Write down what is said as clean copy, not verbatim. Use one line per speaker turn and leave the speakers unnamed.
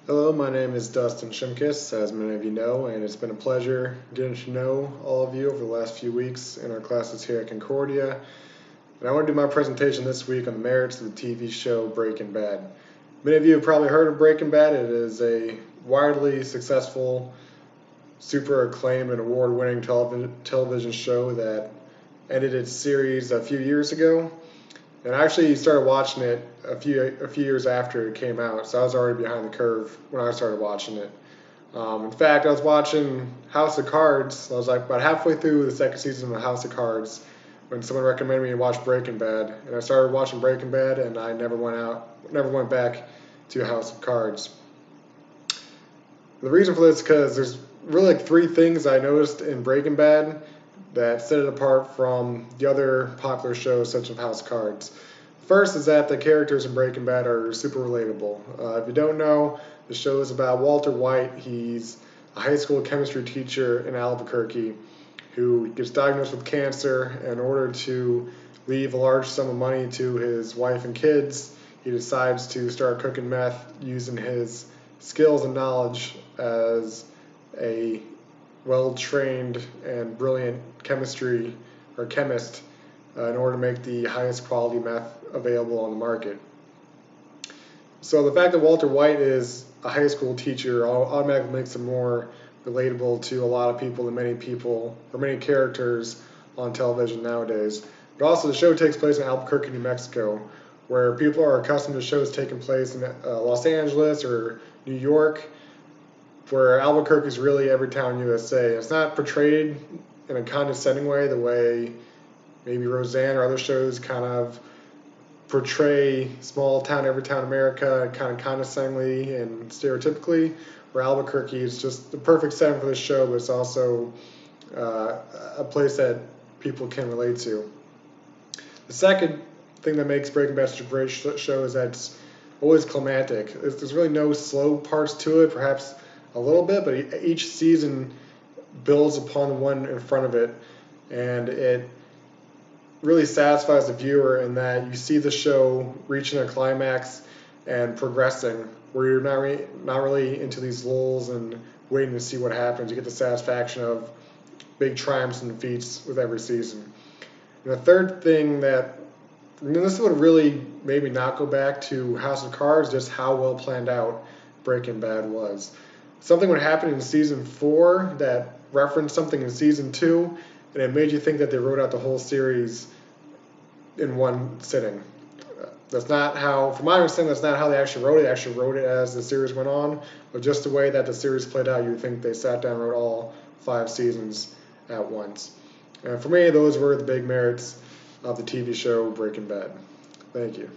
Hello, my name is Dustin Shimkus, as many of you know, and it's been a pleasure getting to know all of you over the last few weeks in our classes here at Concordia. And I want to do my presentation this week on the merits of the TV show Breaking Bad. Many of you have probably heard of Breaking Bad. It is a widely successful, super acclaimed, and award-winning television show that ended its series a few years ago. And I actually started watching it a few years after it came out, so I was already behind the curve when I started watching it. In fact, I was watching House of Cards. I was like about halfway through the second season of House of Cards when someone recommended me to watch Breaking Bad, and I started watching Breaking Bad, and I never went back to House of Cards. The reason for this is because there's really like three things I noticed in Breaking Bad that set it apart from the other popular shows such as House of Cards. First is that the characters in Breaking Bad are super relatable. If you don't know, the show is about Walter White. He's a high school chemistry teacher in Albuquerque who gets diagnosed with cancer. In order to leave a large sum of money to his wife and kids, he decides to start cooking meth using his skills and knowledge as a well-trained and brilliant chemistry or chemist in order to make the highest quality meth available on the market. So the fact that Walter White is a high school teacher automatically makes him more relatable to a lot of people than many characters on television nowadays. But also the show takes place in Albuquerque, New Mexico, where people are accustomed to shows taking place in Los Angeles or New York, where Albuquerque is really every town USA. It's not portrayed in a condescending way the way maybe Roseanne or other shows kind of portray small town, every town America kind of condescendingly and stereotypically, where Albuquerque is just the perfect setting for this show, but it's also a place that people can relate to. The second thing that makes Breaking Bad such a great show is that it's always climactic. There's really no slow parts to it, perhaps a little bit, but each season builds upon the one in front of it, and it really satisfies the viewer in that you see the show reaching a climax and progressing, where you're not really into these lulls and waiting to see what happens. You get the satisfaction of big triumphs and defeats with every season. And the third thing this would really made me not go back to House of Cards, just how well planned out Breaking Bad was. Something would happen in season 4 that referenced something in season 2, and it made you think that they wrote out the whole series in one sitting. That's not how, from my understanding, that's not how they actually wrote it. They actually wrote it as the series went on, but just the way that the series played out, you would think they sat down and wrote all 5 seasons at once. And for me, those were the big merits of the TV show Breaking Bad. Thank you.